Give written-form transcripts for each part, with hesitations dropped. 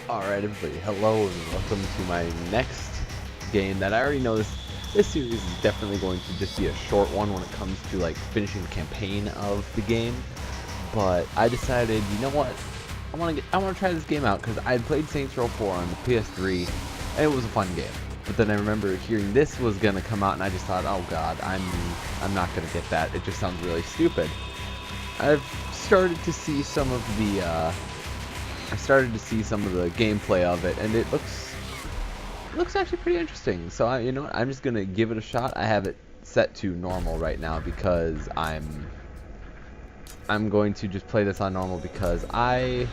Alright everybody, hello and welcome to my next game that I already know this series is definitely going to just be a short one when it comes to like finishing the campaign of the game. But I decided, you know what, I want to try this game out because I had played Saints Row 4 on the PS3 and it was a fun game. But then I remember hearing this was gonna come out and I just thought, oh god, I'm not gonna get that. It just sounds really stupid. I've started to see some of the gameplay of it, and it looks actually pretty interesting. So you know what, I'm just gonna give it a shot. I have it set to normal right now because I'm going to just play this on normal because I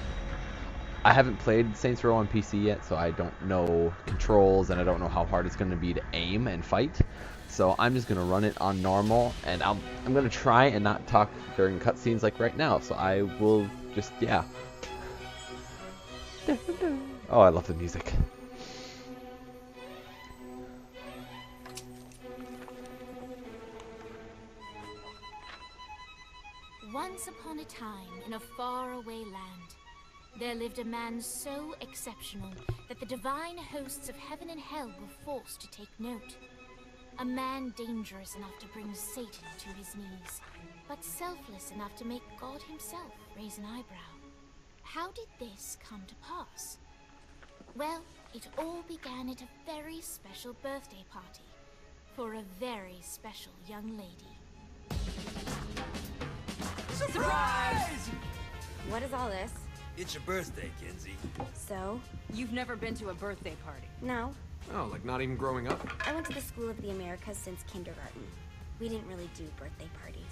haven't played Saints Row on PC yet, so I don't know controls and I don't know how hard it's gonna be to aim and fight. So I'm just gonna run it on normal, and I'm gonna try and not talk during cutscenes like right now. So I will just, yeah. Oh, I love the music. Once upon a time, in a faraway land, there lived a man so exceptional that the divine hosts of heaven and hell were forced to take note. A man dangerous enough to bring Satan to his knees, but selfless enough to make God himself raise an eyebrow. How did this come to pass? Well, it all began at a very special birthday party for a very special young lady. Surprise! What is all this? It's your birthday, Kinsey. So? You've never been to a birthday party? No. Oh, like not even growing up? I went to the School of the Americas since kindergarten. We didn't really do birthday parties.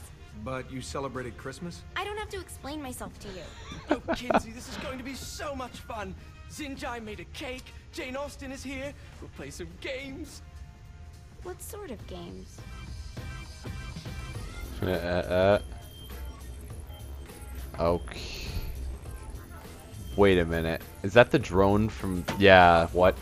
But you celebrated Christmas? I don't have to explain myself to you. Oh, Kinsey, this is going to be so much fun. Zinjai made a cake, Jane Austen is here, we'll play some games. What sort of games? Okay. Wait a minute. Is that the drone from... Yeah, what?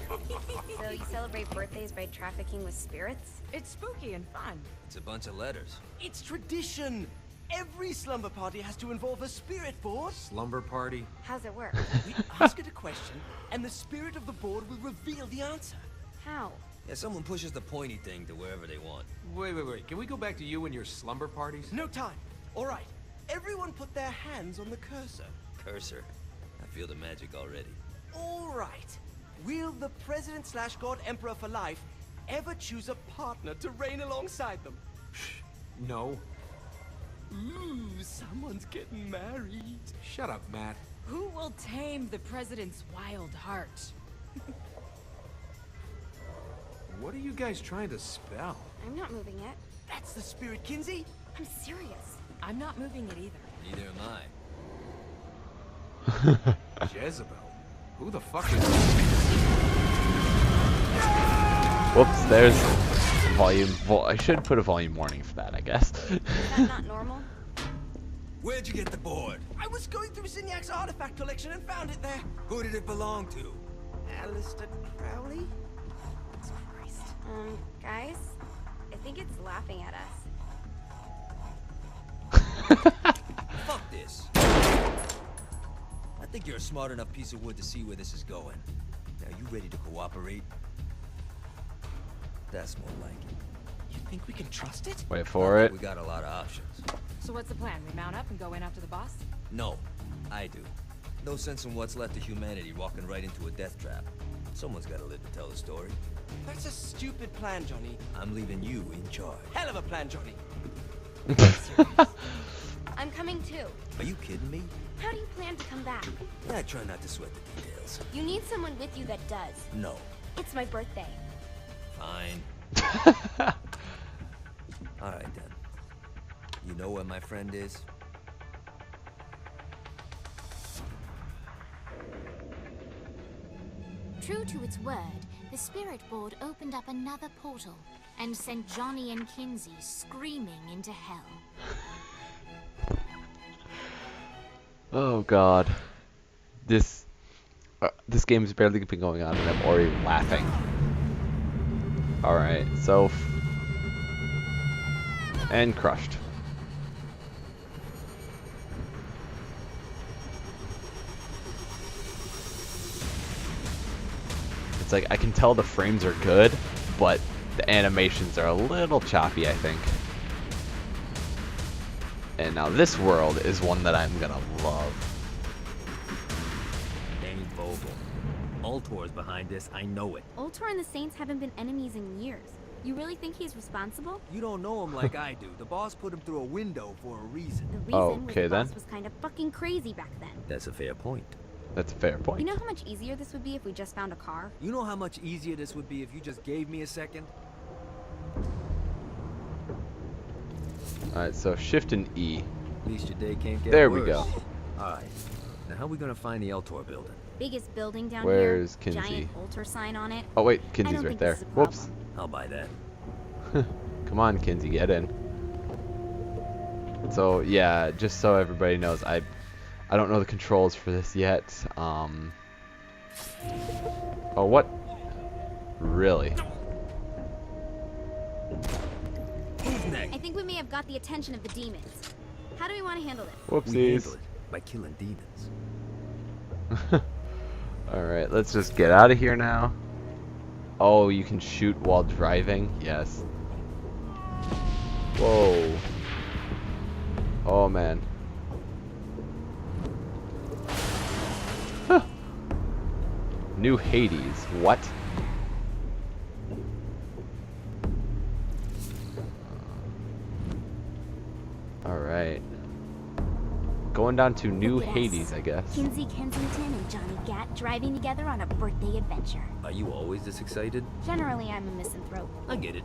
So you celebrate birthdays by trafficking with spirits? It's spooky and fun. It's a bunch of letters. It's tradition. Every slumber party has to involve a spirit board. Slumber party? How's it work? We ask it a question, and the spirit of the board will reveal the answer. How? Yeah, someone pushes the pointy thing to wherever they want. Wait. Can we go back to you and your slumber parties? No time. All right. Everyone put their hands on the cursor. Cursor. I feel the magic already. All right. Will the President/God Emperor for life ever choose a partner to reign alongside them? No. Ooh, someone's getting married. Shut up, Matt. Who will tame the president's wild heart? What are you guys trying to spell? I'm not moving it. That's the spirit, Kinsey. I'm serious. I'm not moving it either. Neither am I. Jezebel? Who the fuck is... Whoops, there's volume. I should put a volume warning for that, I guess. Is that not normal? Where'd you get the board? I was going through Zignac's artifact collection and found it there. Who did it belong to? Alistair Crowley? Christ. Guys? I think it's laughing at us. Fuck this. I think you're a smart enough piece of wood to see where this is going. Now, you ready to cooperate? That's more like it. You think we can trust it? Wait for it. We got a lot of options. So what's the plan? We mount up and go in after the boss? No, I do. No sense in what's left of humanity walking right into a death trap. Someone's got to live to tell the story. That's a stupid plan, Johnny. I'm leaving you in charge. Hell of a plan, Johnny. I'm coming too. Are you kidding me? How do you plan to come back? Yeah, I try not to sweat the details. You need someone with you that does. No. It's my birthday. Fine. Alright then. You know where my friend is? True to its word, the spirit board opened up another portal and sent Johnny and Kinsey screaming into hell. Oh god. This game's barely been going on and I'm already laughing. Alright, so... And crushed. It's like I can tell the frames are good, but the animations are a little choppy, I think. And now this world is one that I'm gonna love. Dane Vogel. Ultor's behind this, I know it. Ultor and the Saints haven't been enemies in years. You really think he's responsible? You don't know him like I do. The boss put him through a window for a reason. The reason was Okay, the then. boss was kind of fucking crazy back then. That's a fair point. That's a fair point. You know how much easier this would be if we just found a car? You know how much easier this would be if you just gave me a second? Alright, so shift and E. At least your day can't get There worse. we go. Alright. Now how are we gonna find the Ultor building? Biggest building down Where's here. Kinsey? Giant Ultor sign on it. Oh wait, I Kinsey's don't right think there. this is a Whoops. problem. I'll buy that. Come on, Kinsey, get in. So yeah, just so everybody knows, I don't know the controls for this yet. Oh, what? Really? Who's next? I think we may have got the attention of the demons. How do we want to handle this? We handle Whoopsies. it by killing demons. Alright, let's just get out of here now. Oh, you can shoot while driving? Yes. Whoa. Oh, man. Huh. New Hades. What? Alright. Going down to New Look at us. Hades, I guess. Kinsey Kensington and Johnny Gat driving together on a birthday adventure. Are you always this excited? Generally, I'm a misanthrope. I get it.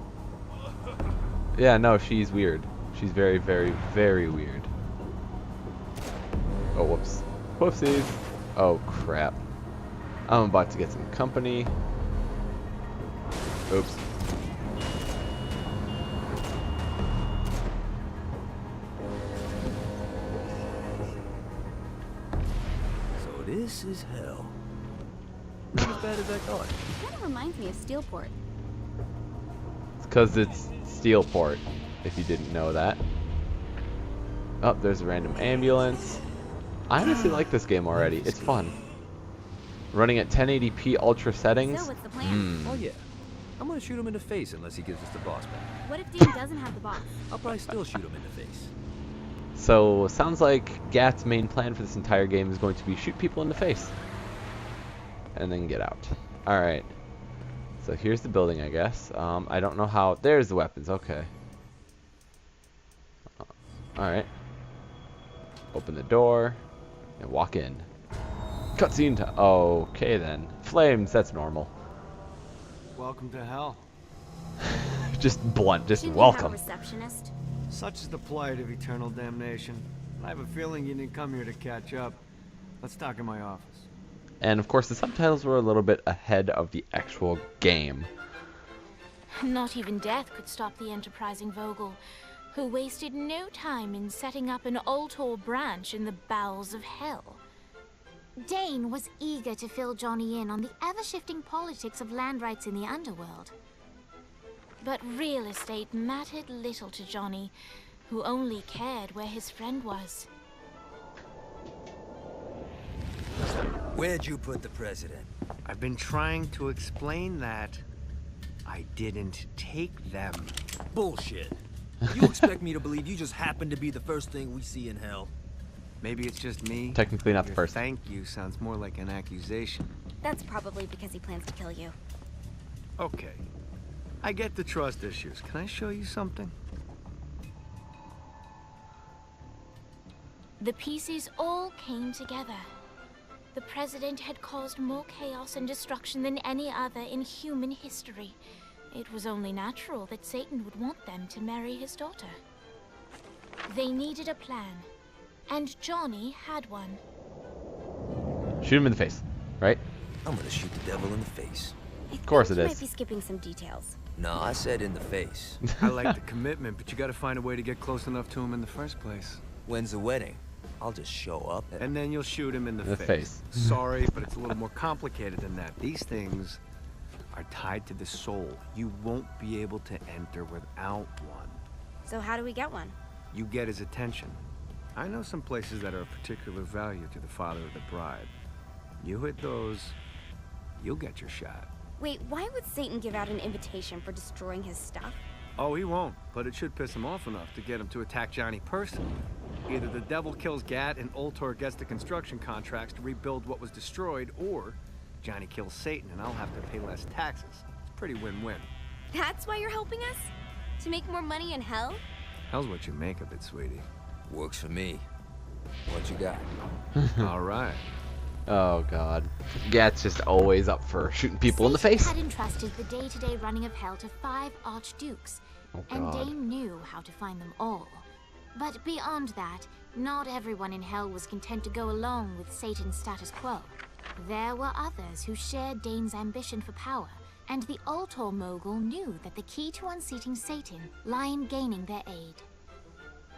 Yeah, no, she's weird. She's very, very, very weird. Oh, whoops. Whoopsies. Oh, crap. I'm about to get some company. Oops. So this is hell. Not as bad as I thought. Kind of reminds me of Steelport. It's because it's Steelport, if you didn't know that. Oh, there's a random ambulance. I honestly like this game already. It's fun. Running at 1080p ultra settings. So what's the plan? Oh yeah. I'm gonna shoot him in the face unless he gives us the boss back. What if Dean doesn't have the boss? I'll probably still shoot him in the face. So, sounds like Gat's main plan for this entire game is going to be shoot people in the face. And then get out. Alright. So here's the building, I guess. I don't know how... There's the weapons, okay. Alright. Open the door. And walk in. Cutscene time. Okay then. Flames, that's normal. Welcome to hell. Just blunt, just Should we have a welcome. receptionist? Such is the plight of eternal damnation. I have a feeling you didn't come here to catch up. Let's talk in my office. And of course the subtitles were a little bit ahead of the actual game. Not even death could stop the enterprising Vogel, who wasted no time in setting up an Ultor branch in the bowels of hell. Dane was eager to fill Johnny in on the ever-shifting politics of land rights in the underworld. But real estate mattered little to Johnny, who only cared where his friend was. Where'd you put the president? I've been trying to explain that. I didn't take them. Bullshit. You expect me to believe you just happened to be the first thing we see in hell? Maybe it's just me. Technically not the Your first. Thank you sounds more like an accusation. That's probably because he plans to kill you. Okay. I get the trust issues. Can I show you something? The pieces all came together. The president had caused more chaos and destruction than any other in human history. It was only natural that Satan would want them to marry his daughter. They needed a plan, and Johnny had one. Shoot him in the face, right? I'm gonna shoot the devil in the face. Of course it You is. might be skipping some details. No, I said in the face. I like the commitment, but you gotta find a way to get close enough to him in the first place. When's the wedding? I'll just show up And then you'll shoot him in the face. Sorry, but it's a little more complicated than that. These things are tied to the soul. You won't be able to enter without one. So how do we get one? You get his attention. I know some places that are of particular value to the father of the bride. You hit those, you'll get your shot. Wait, why would Satan give out an invitation for destroying his stuff? Oh, he won't, but it should piss him off enough to get him to attack Johnny personally. Either the devil kills Gat and Ultor gets the construction contracts to rebuild what was destroyed, or Johnny kills Satan and I'll have to pay less taxes. It's pretty win-win. That's why you're helping us? To make more money in hell? Hell's what you make of it, sweetie. Works for me. What you got? All right. Oh god. Gat's just always up for shooting people in the Satan face. had entrusted the day-to-day running of hell to 5 archdukes, Oh and god. Dane knew how to find them all. But beyond that, not everyone in hell was content to go along with Satan's status quo. There were others who shared Dane's ambition for power, and the Ultor mogul knew that the key to unseating Satan lay in gaining their aid.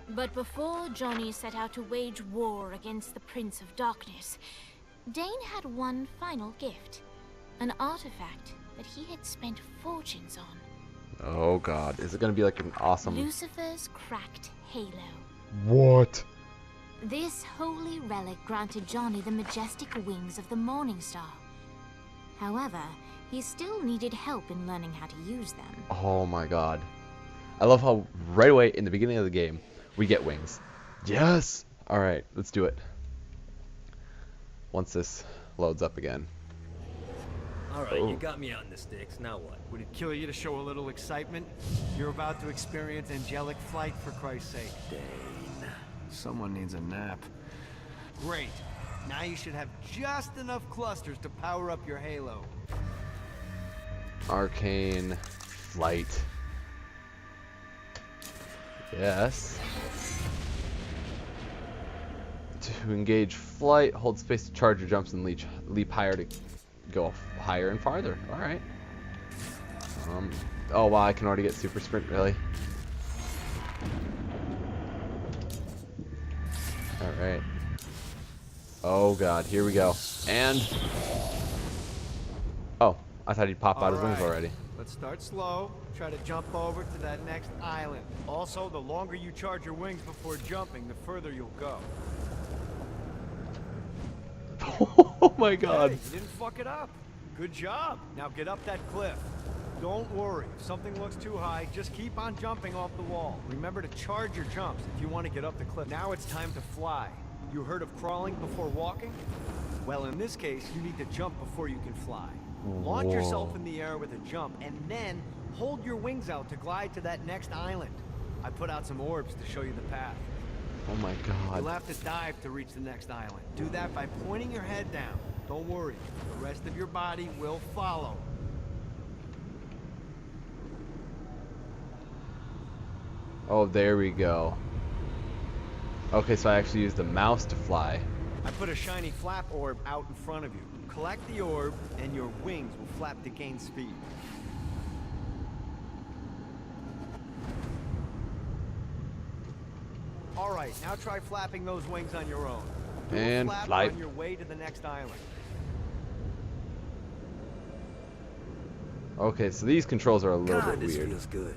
But before Johnny set out to wage war against the Prince of Darkness, Dane had one final gift, an artifact that he had spent fortunes on. Oh god. Is it gonna be like an awesome... Lucifer's cracked halo. What? This holy relic granted Johnny the majestic wings of the Morning Star. However, he still needed help in learning how to use them. Oh my god. I love how right away in the beginning of the game, we get wings. Yes! Alright, let's do it. Once this loads up again. Alright, you got me out in the sticks. Now what? Would it kill you to show a little excitement? You're about to experience angelic flight, for Christ's sake. Dane. Someone needs a nap. Great. Now you should have just enough clusters to power up your halo. Arcane flight. Yes. To engage flight, hold space to charge your jumps and leap higher to go higher and farther. Alright. Oh wow, I can already get super sprint, really? Alright. Oh god, here we go. And... Oh, I thought he'd pop out his wings already. Let's start slow. Try to jump over to that next island. Also, the longer you charge your wings before jumping, the further you'll go. Oh my god. Hey, you didn't fuck it up. Good job. Now get up that cliff. Don't worry. If something looks too high, just keep on jumping off the wall. Remember to charge your jumps if you want to get up the cliff. Now it's time to fly. You heard of crawling before walking? Well, in this case, you need to jump before you can fly. Launch yourself in the air with a jump, and then hold your wings out to glide to that next island. I put out some orbs to show you the path. Oh my You'll god. have to dive to reach the next island. Do that by pointing your head down. Don't worry, the rest of your body will follow. Oh, there we go. Okay, so I actually used the mouse to fly. I put a shiny flap orb out in front of you. Collect the orb, and your wings will flap to gain speed. Alright, now try flapping those wings on your own. Do a And flap fly. on your way to the next island. Okay, so these controls are a little God, bit this weird. feels good.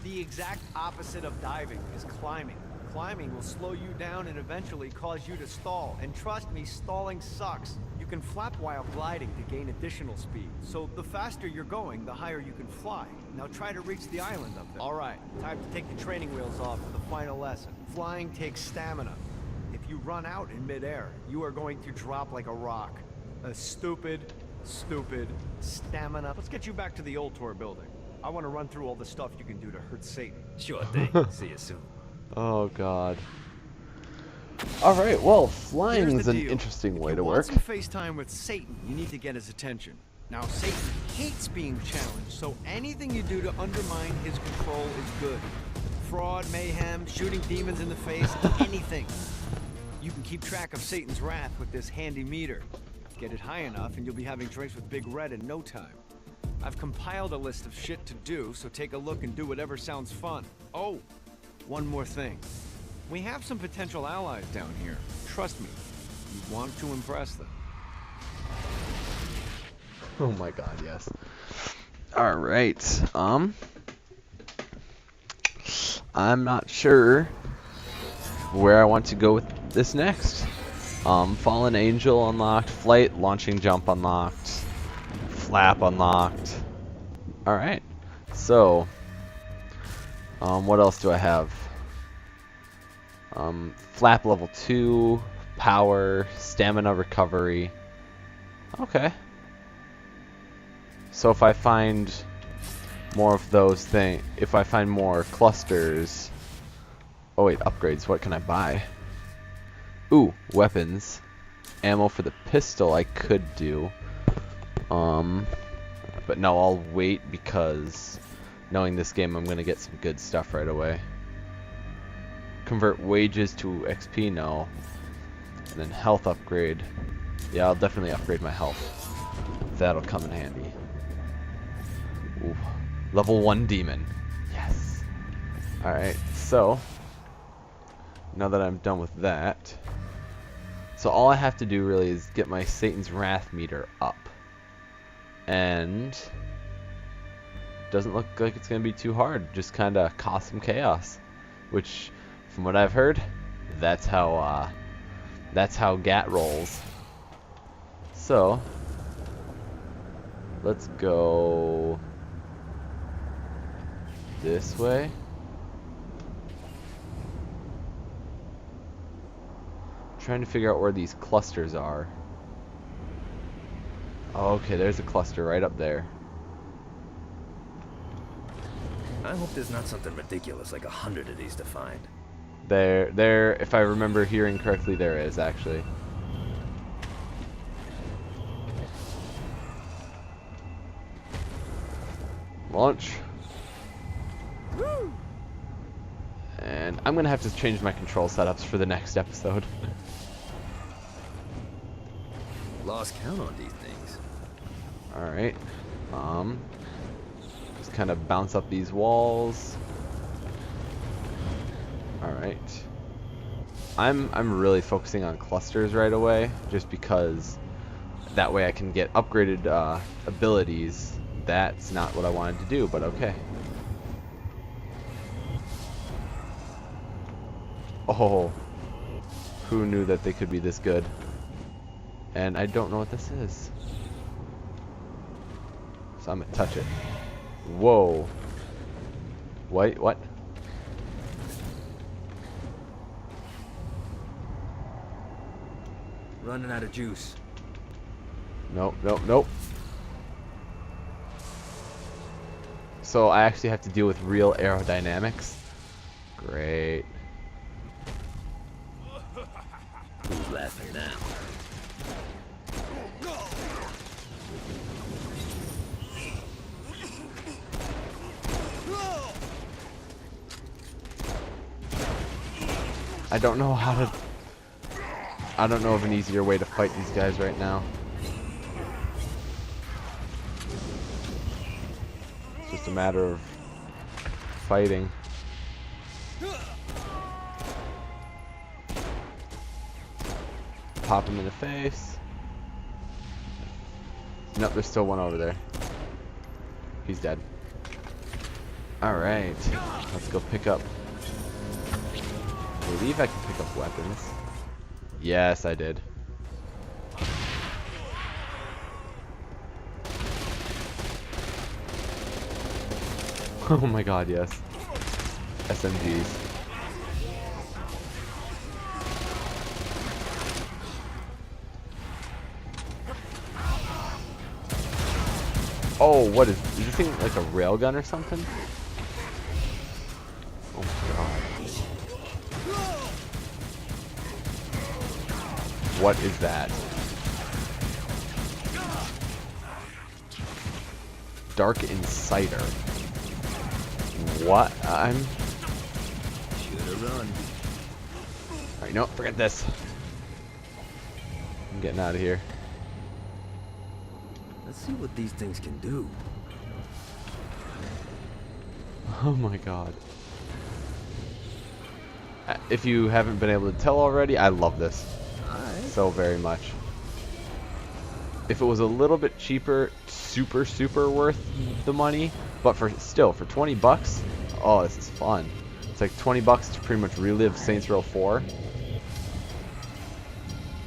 The exact opposite of diving is climbing. Climbing will slow you down and eventually cause you to stall. And trust me, stalling sucks. You can flap while gliding to gain additional speed. So the faster you're going, the higher you can fly. Now try to reach the island up there. All right, time to take the training wheels off for the final lesson. Flying takes stamina. If you run out in midair, you are going to drop like a rock. A stupid stamina. Let's get you back to the Ultor building. I want to run through all the stuff you can do to hurt Satan. Sure thing. See you soon. Oh god. Alright, well, flying Here's is the an deal. interesting way If to you work. want some FaceTime with Satan, you need to get his attention. Now, Satan hates being challenged, so anything you do to undermine his control is good. Fraud, mayhem, shooting demons in the face, anything. You can keep track of Satan's wrath with this handy meter. Get it high enough and you'll be having drinks with Big Red in no time. I've compiled a list of shit to do, so take a look and do whatever sounds fun. Oh, one more thing. We have some potential allies down here. Trust me, you want to impress them. Oh my god, yes. Alright, I'm not sure where I want to go with this next. Fallen Angel unlocked, Flight, Launching Jump unlocked, flap unlocked. Alright. So, what else do I have? Flap level 2, power, stamina recovery. Okay. So if I find more of those things, if I find more clusters... Oh wait, upgrades, what can I buy? Ooh, weapons. Ammo for the pistol I could do. But no, I'll wait because knowing this game I'm gonna get some good stuff right away. Convert wages to XP, no. And then health upgrade. Yeah, I'll definitely upgrade my health. That'll come in handy. Ooh. Level 1 demon. Yes. Alright, so now that I'm done with that, so all I have to do really is get my Satan's Wrath meter up. And doesn't look like it's going to be too hard. Just kind of cause some chaos. Which, from what I've heard, that's how Gat rolls. So, let's go this way. Trying to figure out where these clusters are. Oh, okay, there's a cluster right up there. I hope there's not something ridiculous like 100 of these to find. There, if I remember hearing correctly, there is actually. Launch. And I'm gonna have to change my control setups for the next episode. Lost count on these things. Alright. Just kind of bounce up these walls. Alright. I'm really focusing on clusters right away, just because that way I can get upgraded abilities. That's not what I wanted to do, but okay. Oh, who knew that they could be this good? And I don't know what this is. So I'm gonna touch it. Whoa. Wait, what? Running out of juice. Nope, nope, nope. So I actually have to deal with real aerodynamics. Great. Who's laughing now? I don't know how to... I don't know of an easier way to fight these guys right now. It's just a matter of fighting. Pop him in the face. Nope, there's still one over there. He's dead. Alright, let's go pick up. I believe I can pick up weapons. Yes, I did. Oh my god, yes. SMGs. Oh, what is this thing, like a railgun or something? Oh my god. What is that? Dark Insider. What? Should've run. Alright, no, forget this. I'm getting out of here. Let's see what these things can do. Oh my god. If you haven't been able to tell already, I love this so very much. If it was a little bit cheaper, super worth the money, but for 20 bucks, oh, this is fun. It's like 20 bucks to pretty much relive Saints Row 4.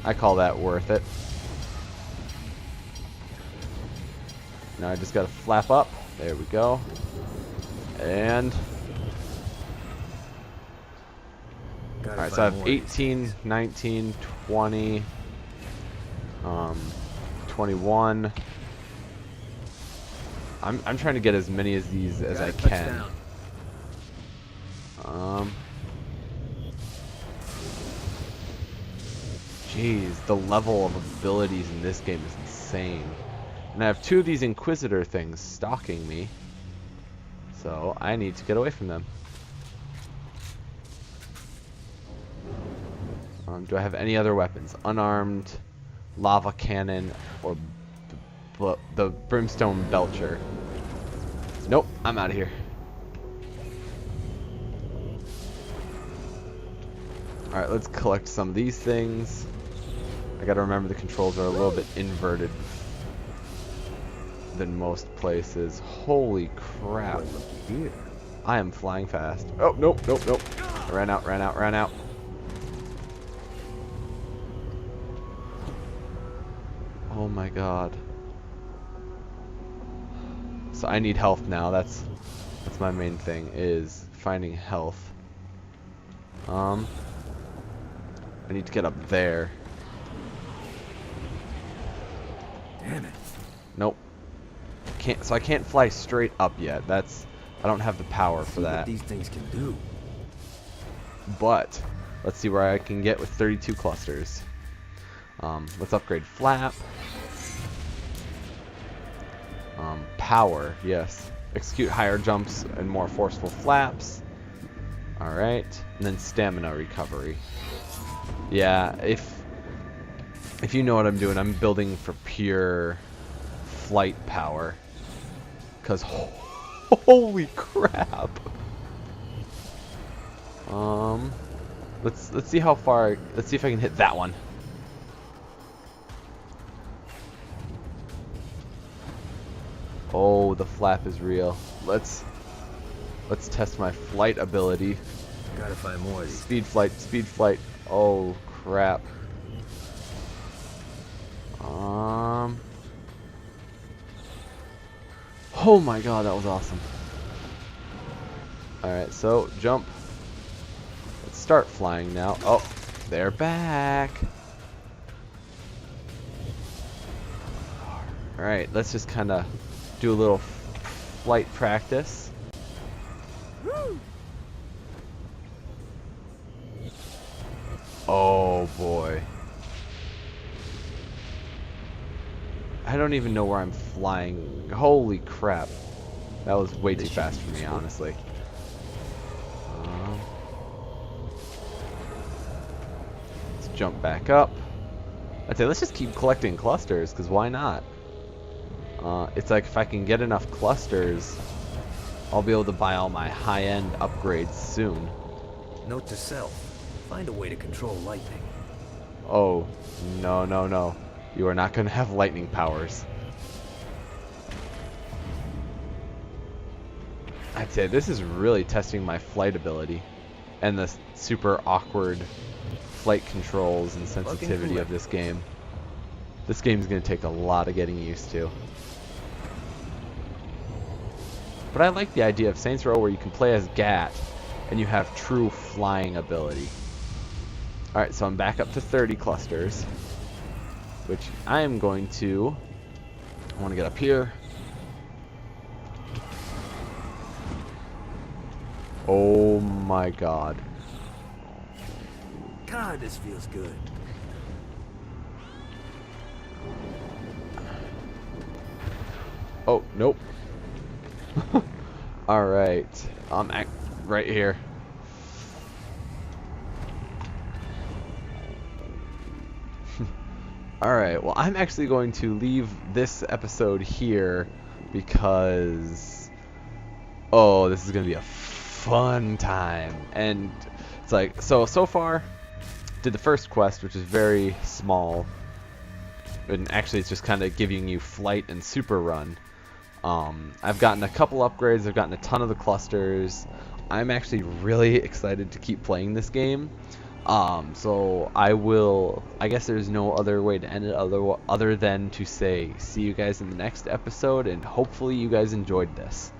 I call that worth it. Now I just gotta flap up. There we go. And alright, so I have 18, 19, 20, 21. I'm trying to get as many of these as I can. Jeez, the level of abilities in this game is insane. And I have 2 of these Inquisitor things stalking me. So I need to get away from them. Do I have any other weapons? Unarmed, lava cannon, or the brimstone belcher? Nope, I'm out of here. Alright, let's collect some of these things. I gotta remember the controls are a little bit inverted than most places. Holy crap. I am flying fast. Oh, nope, nope, nope. I ran out, ran out, ran out. Oh my god. So I need health now. That's my main thing, is finding health. I need to get up there. Damn it. Nope. Can't. So I can't fly straight up yet. I don't have the power for that. What these things can do. But let's see where I can get with 32 clusters. Let's upgrade flap. Power, yes. Execute higher jumps and more forceful flaps. Alright. And then stamina recovery. Yeah, if you know what I'm doing, I'm building for pure flight power. Cause holy crap. Let's see how far. Let's see if I can hit that one. Oh, the flap is real. Let's test my flight ability. Gotta find more of these. Speed flight, speed flight. Oh crap. Oh my god, that was awesome. Alright, so jump. Let's start flying now. Oh, they're back. Alright, let's just kind of do a little flight practice. Oh boy. I don't even know where I'm flying. Holy crap. That was way too fast for me, honestly. Let's jump back up. I'd say let's just keep collecting clusters, because why not? It's like if I can get enough clusters, I'll be able to buy all my high-end upgrades soon. Note to self. Find a way to control lightning. Oh, no, no, no. You are not going to have lightning powers. I'd say this is really testing my flight ability and the super awkward flight controls and sensitivity of this game. This game is going to take a lot of getting used to. But I like the idea of Saints Row where you can play as Gat and you have true flying ability. Alright, so I'm back up to 30 clusters, which I am going to... I want to get up here. Oh my god. God, this feels good. Oh, nope. Alright. I'm right here. Alright, well I'm actually going to leave this episode here because... oh, this is going to be a fun time. And it's like, so far, did the first quest, which is very small. And actually it's just kind of giving you flight and super run. I've gotten a couple upgrades, I've gotten a ton of the clusters. I'm actually really excited to keep playing this game. So I guess there's no other way to end it other than to say see you guys in the next episode, and hopefully you guys enjoyed this.